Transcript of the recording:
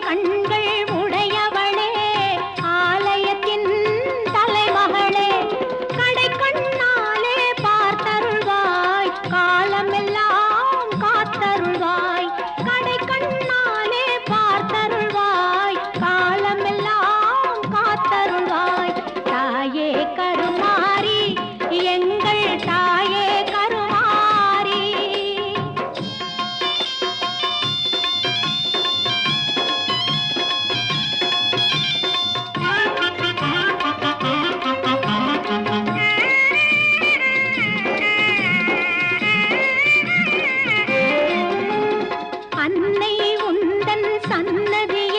கண்கள் உடையவளே ஆலயத்தின் தலைமகளே கடை கண்ணாலே பார்த்தருள்வாய் காலமெல்லாம் காத்தருள்வாய் கடை கண்ணாலே பார்த்தருள்வாய் காலமெல்லாம் காத்தருள்வாய் தாயே கருமாரி எங்கள் தாயே கருமாரி அன்னை உந்தன் சன்னதியில்